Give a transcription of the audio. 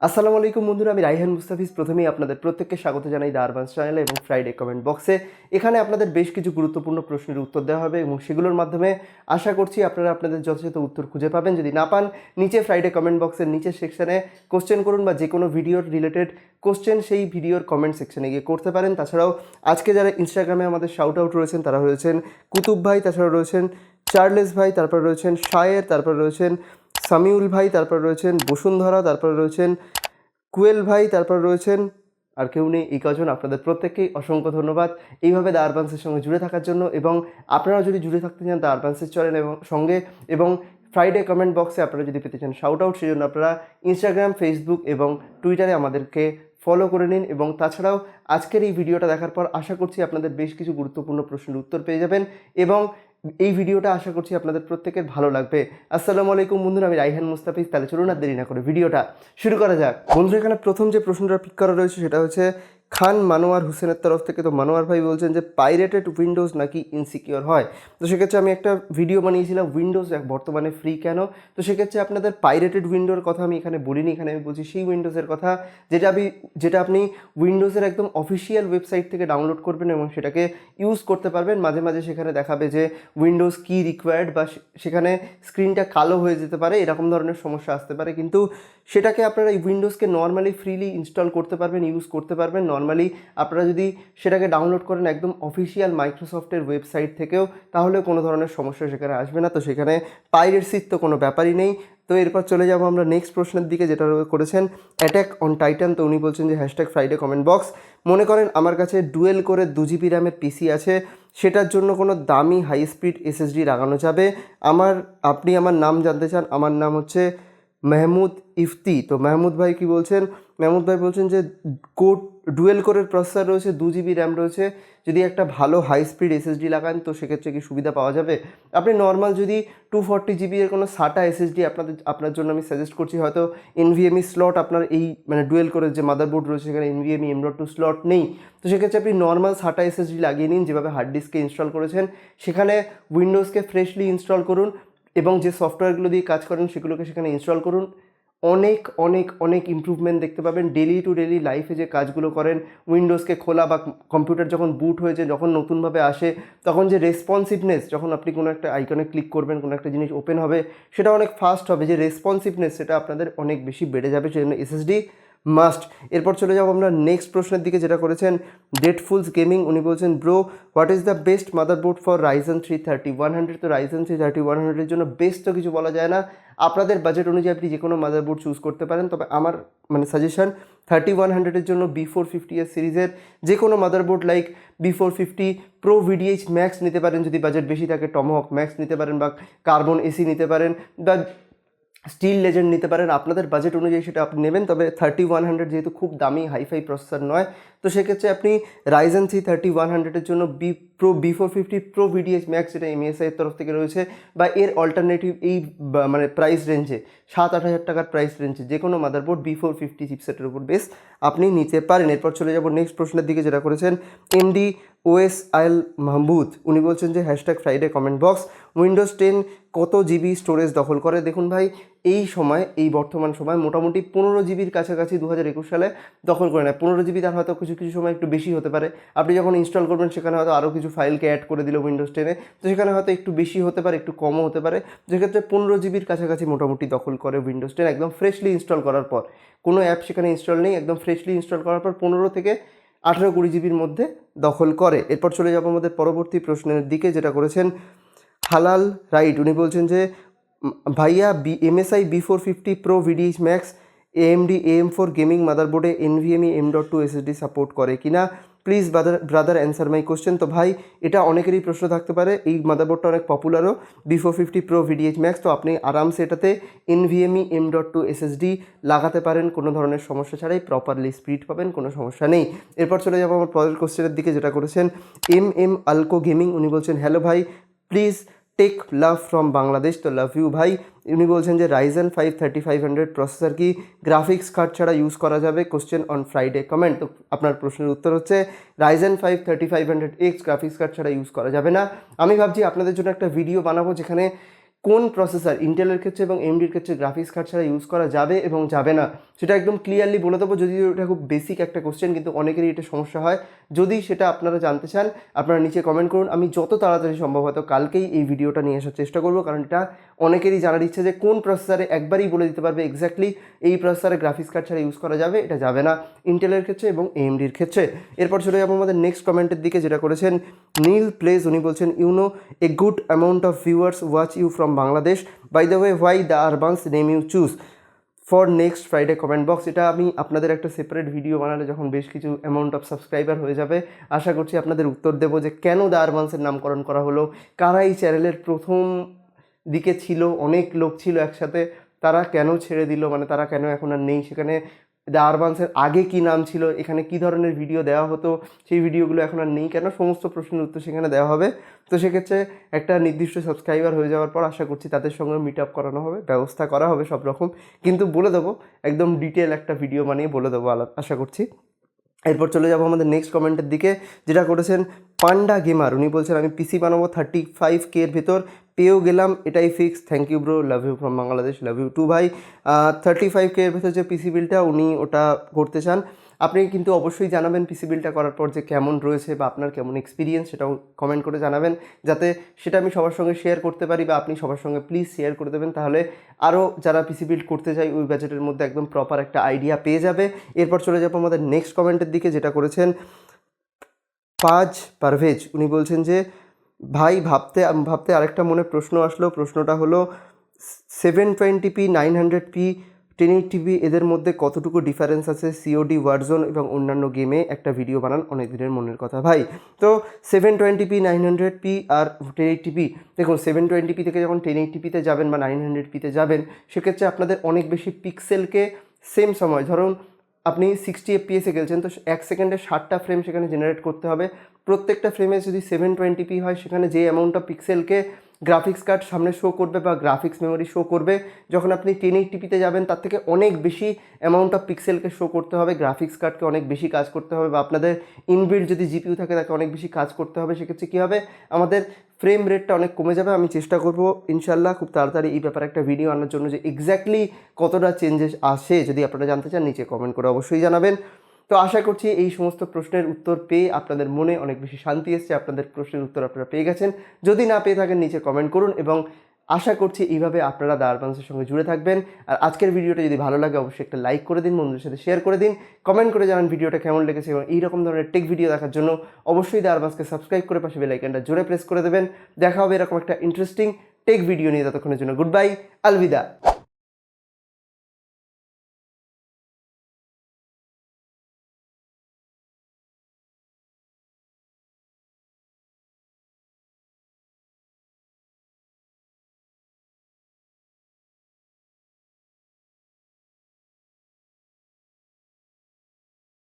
আসসালামু আলাইকুম বন্ধুরা, আমি রাইহান মুস্তাফিজ প্রথমেই আপনাদের প্রত্যেককে স্বাগত জানাই দ্য আরবান্স চ্যানেলে এবং ফ্রাইডে কমেন্ট বক্সে। এখানে আপনাদের বেশ কিছু গুরুত্বপূর্ণ প্রশ্নের উত্তর দেওয়া হবে এবং সেগুলোর মাধ্যমে আশা করছি আপনারা আপনাদের যথাযথ উত্তর খুঁজে পাবেন। যদি না পান, নিচে ফ্রাইডে কমেন্ট বক্সের নিচের সেকশনে কোশ্চেন করুন বা যে কোনো ভিডিওর রিলেটেড কোশ্চেন সেই ভিডিওর কমেন্ট সেকশনে গিয়ে করতে পারেন। তাছাড়াও আজকে যারা ইনস্টাগ্রামে আমাদের শাউট আউট রয়েছেন তারা রয়েছেন কুতুব ভাই, তাছাড়া রয়েছেন চার্লেস ভাই, তারপর রয়েছেন শায়ের, তারপর রয়েছেন সামিউল ভাই, তারপর রয়েছেন বসুন্ধরা, তারপর রয়েছেন কুয়েল ভাই, তারপর রয়েছেন আর কেউ নেই। এই কজন আপনাদের প্রত্যেককেই অসংখ্য ধন্যবাদ এইভাবে দ্য আরবান্সের সঙ্গে জুড়ে থাকার জন্য। এবং আপনারা যদি জুড়ে থাকতে চান দ্য আরবান্সের চ্যানেল এবং সঙ্গে এবং ফ্রাইডে কমেন্ট বক্সে আপনারা যদি পেতে চান শাউট আউট, সেই জন্য আপনারা ইনস্টাগ্রাম, ফেসবুক এবং টুইটারে আমাদেরকে ফলো করে নিন। এবং তাছাড়াও আজকের এই ভিডিওটা দেখার পর আশা করছি আপনাদের বেশ কিছু গুরুত্বপূর্ণ প্রশ্নের উত্তর পেয়ে যাবেন এবং এই ভিডিওটা আশা করছি আপনাদের প্রত্যেকের ভালো লাগবে। আসসালামু আলাইকুম বন্ধুরা, আমি রাইহান মুস্তাফিজ। তাহলে চলুন আর দেরি না করে ভিডিওটা শুরু করা যাক। বন্ধুরা, এখানে প্রথম যে প্রশ্নটা পিক করা রয়েছে সেটা হচ্ছে খান মানোয়ার হোসেনের তরফ থেকে। তো মানোয়ার ভাই বলছেন যে পাইরেটেড উইন্ডোজ নাকি ইনসিকিওর হয়। তো সেক্ষেত্রে আমি একটা ভিডিও বানিয়েছিলাম উইন্ডোজ বর্তমানে ফ্রি কেন। তো সেক্ষেত্রে আপনাদের পাইরেটেড উইন্ডোর কথা আমি এখানে বলিনি, এখানে আমি বলছি সেই উইন্ডোজের কথা যেটা আপনি উইন্ডোজের একদম অফিসিয়াল ওয়েবসাইট থেকে ডাউনলোড করবেন এবং সেটাকে ইউজ করতে পারবেন। মাঝে মাঝে সেখানে দেখাবে যে উইন্ডোজ কি রিকোয়ার্ড বা সেখানে স্ক্রিনটা কালো হয়ে যেতে পারে, এরকম ধরনের সমস্যা আসতে পারে। কিন্তু সেটাকে আপনারা এই উইন্ডোজকে নর্মালি ফ্রিলি ইনস্টল করতে পারবেন, ইউজ করতে পারবেন। নর্মালি আপনারা যদি সেটাকে ডাউনলোড করেন একদম অফিসিয়াল মাইক্রোসফটের ওয়েবসাইট থেকেও, তাহলে কোনো ধরনের সমস্যা সেখানে আসবে না। তো সেখানে পাইরেসির তো কোনো ব্যাপারই নেই। তো এরপর চলে যাব আমরা নেক্সট প্রশ্নের দিকে, যেটা করেছেন অ্যাটাক অন টাইটান। তো উনি বলছেন যে হ্যাশট্যাগ ফ্রাইডে কমেন্ট বক্স, মনে করেন আমার কাছে ডুয়েল করে 2 GB র্যামের পিসি আছে, সেটার জন্য কোনো দামি হাই স্পিড এসএসডি লাগানো যাবে? আপনি আমার নাম জানতে চান। আমার নাম হচ্ছে মেহমুদ ইফতি। তো মেহমুদ ভাই কি বলছেন? মেহমুদ ভাই বলছেন যে ডুয়েল কোরের প্রসেসর রয়েছে, 2 GB র্যাম রয়েছে, যদি একটা ভালো হাই স্পিড এসএসডি লাগান তো সেক্ষেত্রে কি সুবিধা পাওয়া যাবে? আপনি নর্মাল যদি 240 GB এর কোনো সাটা এসএসডি আপনার জন্য আমি সাজেস্ট করছি। হয়তো এনভিএমই স্লট আপনার এই ডুয়েল কোরের যে মাদারবোর্ড রয়েছে সেখানে এনভিএমই M.2 স্লট নেই। তো সেক্ষেত্রে আপনি নর্মাল সাটা এসএসডি লাগিয়ে নিন, যেভাবে হার্ড ডিস্কে ইনস্টল করেছেন সেখানে উইন্ডোজকে ফ্রেশলি ইনস্টল করুন এবং যে সফটওয়্যারগুলো দিয়ে কাজ করেন সেগুলোকে সেখানে ইনস্টল করুন। অনেক অনেক অনেক ইমপ্রুভমেন্ট দেখতে পাবেন। ডেলি টু ডেলি লাইফে যে কাজগুলো করেন, উইন্ডোজকে খোলা বা কম্পিউটার যখন বুট হয়েছে, যখন নতুনভাবে আসে, তখন যে রেসপন্সিভনেস, যখন আপনি কোনো একটা আইকনে ক্লিক করবেন, কোনো একটা জিনিস ওপেন হবে, সেটা অনেক ফাস্ট হবে। যে রেসপন্সিভনেস সেটা আপনাদের অনেক বেশি বেড়ে যাবে, সেজন্য এসএসডি মাস্ট। এরপর চলে যাব আমরা নেক্সট প্রশ্নের দিকে, যেটা করেছেন ডেটফুলস গেমিং। উনি বলছেন bro, what is the best motherboard for Ryzen 330-100? তো রাইজেন 330-100 জন্য বেস্ট তো কিছু বলা যায় না, আপনাদের বাজেট অনুযায়ী আপনি যে কোনো মাদারবোর্ড চুজ করতে পারেন। তবে আমার সাজেশন 30-100 জন্য B450 সিরিজের যে কোনো motherboard, like B450 pro VDH max নিতে পারেন যদি বাজেট বেশি থাকে, টমহক ম্যাক্স নিতে পারেন বা কার্বন এসি নিতে পারেন বা স্টিল লেজেন্ড নিতে পারেন। আপনাদের বাজেট অনুযায়ী সেটা আপনি নেবেন। তবে 30-100 যেহেতু খুব দামি হাইফাই প্রসেসর নয়, তো সেক্ষেত্রে আপনি রাইজেন 330-100 জন্য B450 প্রো VDH ম্যাক্স, যেটা MSI এর তরফ থেকে রয়েছে, বা এর অল্টারনেটিভ এই প্রাইস রেঞ্জে 7-8 হাজার টাকার প্রাইস রেঞ্জে যে কোনো মাদারবোর্ড B450 চিপসেটের উপর বেস আপনি নিতে পারেন। এরপর চলে যাব নেক্সট প্রশ্নের দিকে, যেটা করেছেন MD OSIL মাহমুদ। উনি বলছেন যে hashtag Friday comment box, Windows 10 কত জিবি স্টোরেজ দখল করে? দেখুন ভাই, এই বর্তমান সময় মোটামুটি 15 জিবির কাছাকাছি 2021 সালে দখল করে নেয়। 15 জিবি, তার হয়তো কিছু কিছু সময় একটু বেশি হতে পারে। আপনি যখন ইনস্টল করবেন সেখানে হয়তো আরও কিছু ফাইলকে অ্যাড করে দিল উইন্ডোজ 10-এ, তো সেখানে হয়তো একটু বেশি হতে পারে, একটু কমও হতে পারে। যেক্ষেত্রে 15 জিবির কাছাকাছি মোটামুটি দখল করে উইন্ডোজ 10 একদম ফ্রেশলি ইনস্টল করার পর। কোনো অ্যাপ সেখানে ইনস্টল নেই, একদম ফ্রেশলি ইনস্টল করার পর 15 থেকে 18-20 জিবির মধ্যে দখল করে। এরপর চলে যাবো আমাদের পরবর্তী প্রশ্নের দিকে, যেটা করেছেন হালাল রাইট। উনি বলছেন যে ভাইয়া MSI B450 pro VDH max AMD AM4 gaming মাদারবোর্ডে NVMe M.2 SSD সাপোর্ট করে কিনা? Please brother answer my question. তো ভাই, এটা অনেকেরই প্রশ্ন থাকতে পারে। এই মাদারবোর্ডটা অনেক পপুলারও, B450 প্রো VDH ম্যাক্স। তো আপনি আরামসে এটাতে NVMe M.2 SSD লাগাতে পারেন কোনো ধরনের সমস্যা ছাড়াই, প্রপারলি স্পিড পাবেন, কোনো সমস্যা নেই। এরপর চলে যাবো আমার পরের কোশ্চেনের দিকে, যেটা করেছেন আলকো গেমিং। উনি বলছেন হ্যালো ভাই, please take love from Bangladesh. তো লাভ ইউ ভাই। উনি বলছেন যে রাইজেন 5 3500 প্রসেসর কি গ্রাফিক্স কার্ড ছাড়া ইউজ করা যাবে? Question on Friday comment. তো আপনার প্রশ্নের উত্তর হচ্ছে রাইজেন 5 3500X গ্রাফিক্স কার্ড ছাড়া ইউজ করা যাবে না। আমি ভাবছি আপনাদের জন্য একটা ভিডিও বানাবো যেখানে কোন প্রসেসর ইন্টেলের ক্ষেত্রে এবং এমডির ক্ষেত্রে গ্রাফিক্স কার্ড ছাড়া ইউজ করা যাবে এবং যাবে না সেটা একদম ক্লিয়ারলি বলে দেবো। যদিও এটা খুব বেসিক একটা কোশ্চেন, কিন্তু অনেকেরই এটা সমস্যা হয়। যদি সেটা আপনারা জানতে চান আপনারা নিচে কমেন্ট করুন, আমি যত তাড়াতাড়ি সম্ভব হয়তো কালকেই এই ভিডিওটা নিয়ে আসার চেষ্টা করবো, কারণ এটা অনেকেরই জানার ইচ্ছে যে কোন প্রসেসরে একবারই বলে দিতে পারবে এক্স্যাক্টলি এই প্রসেসরে গ্রাফিক্স কার্ড ছাড়া ইউজ করা যাবে, এটা যাবে না ইন্টেলের ক্ষেত্রে এবং এমডির ক্ষেত্রে। এরপর চলে যাবো আমাদের নেক্সট কমেন্টের দিকে, যেটা করেছেন নীল প্লেস। উনি বলছেন you know a good amount of viewers watch you from Bangladesh, by the way why the urbans name you choose for next Friday comment box. এটা আমি আপনাদের একটা সেপারেট ভিডিও বানালে যখন বেশ কিছু অ্যামাউন্ট অফ সাবস্ক্রাইবার হয়ে যাবে আশা করছি আপনাদের উত্তর দেবো যে কেন দ্য আরবান্সের নামকরণ করা হলো, কারা এই চ্যানেলের প্রথম দিকে ছিল, অনেক লোক ছিল একসাথে, তারা কেন ছেড়ে দিল, মানে তারা কেন এখন আর নেই সেখানে, দ্য আরবান্সের আগে কি নাম ছিল, এখানে কি ধরনের ভিডিও দেওয়া হতো, সেই ভিডিওগুলো এখন আর নেই কেন, সমস্ত প্রশ্নের উত্তর সেখানে দেওয়া হবে। তো সেক্ষেত্রে একটা নির্দিষ্ট সাবস্ক্রাইবার হয়ে যাওয়ার পর আশা করছি তাদের সঙ্গে মিট আপ করানো হবে, ব্যবস্থা করা হবে সব রকম, কিন্তু বলে দেবো একদম ডিটেল একটা ভিডিও বানিয়ে বলে দেবো আশা করছি। এরপর চলে যাবো আমাদের নেক্সট কমেন্টের দিকে, যেটা করেছেন পান্ডা গেমার। উনি বলছেন আমি পিসি বানাবো 35K এর ভেতর, পেয়েও গেলাম, এটাই fix, thank you bro, love you from Bangladesh, love you too ভাই। 35K এর ভেতর যে পিসি বিলটা উনি ওটা করতে চান, আপনি কিন্তু অবশ্যই জানাবেন পিসি বিলটা করার পর যে কেমন রয়েছে বা আপনার কেমন এক্সপিরিয়েন্স, সেটাও কমেন্ট করে জানাবেন, যাতে সেটা আমি সবার সঙ্গে শেয়ার করতে পারি, বা আপনি সবার সঙ্গে প্লিজ শেয়ার করে দেবেন, তাহলে আরও যারা পিসি বিল্ড করতে চায় ওই বাজেটের মধ্যে একদম প্রপার একটা আইডিয়া পেয়ে যাবে। এরপর চলে যাবো আমাদের নেক্সট কমেন্টের দিকে, যেটা করেছেন পারভেজ। উনি বলছেন যে ভাই ভাবতে আরেকটা মনে প্রশ্ন আসলো, প্রশ্নটা হলো 720p 900p 1080p এদের মধ্যে কতটুকু ডিফারেন্স আছে, সিওডি ওয়ারজোন এবং অন্যান্য গেমে একটা ভিডিও বানান, অনেক দিনের মনের কথা ভাই। তো 720p 900p আর 1080p, দেখুন 720p থেকে যখন 1080pতে যাবেন বা 900pতে যাবেন সেক্ষেত্রে আপনাদের অনেক বেশি পিক্সেলকে সেম সময়, ধরুন আপনি 60 fps খেলছেন, তো 1 সেকেন্ডে 60টা ফ্রেম সেখানে জেনারেট করতে হবে। প্রত্যেকটা ফ্রেমে যদি 720p হয় সেখানে যে অ্যামাউন্ট অফ পিক্সেলকে গ্রাফিক্স কার্ড সামনে শো করবে বা গ্রাফিক্স মেমোরি শো করবে, যখন আপনি 1080pতে যাবেন তার থেকে অনেক বেশি অ্যামাউন্ট অফ পিক্সেলকে শো করতে হবে, গ্রাফিক্স কার্ডকে অনেক বেশি কাজ করতে হবে, বা আপনাদের ইনবিল্ড যদি জিপিইউ থাকে তাকে অনেক বেশি কাজ করতে হবে। সেক্ষেত্রে কী হবে, আমাদের ফ্রেম রেটটা অনেক কমে যাবে। আমি চেষ্টা করব ইনশাল্লাহ খুব তাড়াতাড়ি এই ব্যাপারে একটা ভিডিও আনার জন্য, যে এক্স্যাক্টলি কতটা চেঞ্জেস আসে। যদি আপনারা জানতে চান নিচে কমেন্ট করে অবশ্যই জানাবেন। তো আশা করছি এই সমস্ত প্রশ্নের উত্তর পেয়ে আপনাদের মনে অনেক বেশি শান্তি এসছে, আপনাদের প্রশ্নের উত্তর আপনারা পেয়ে গেছেন। যদি না পেয়ে থাকেন নিচে কমেন্ট করুন, এবং আশা করছি এইভাবে আপনারা দ্য আরবান্সের সঙ্গে জুড়ে থাকবেন। আর আজকের ভিডিওটা যদি ভালো লাগে অবশ্যই একটা লাইক করে দিন, বন্ধুদের সাথে শেয়ার করে দিন, কমেন্ট করে জানান ভিডিওটা কেমন লেগেছে, এবং এইরকম ধরনের টেক ভিডিও দেখার জন্য অবশ্যই দ্য আরবান্সকে সাবস্ক্রাইব করে পাশে বেল আইকনটা জোরে প্রেস করে দেবেন। দেখা হবে এরকম একটা ইন্টারেস্টিং টেক ভিডিও নিয়ে, ততক্ষণের জন্য গুড বাই, আলবিদা।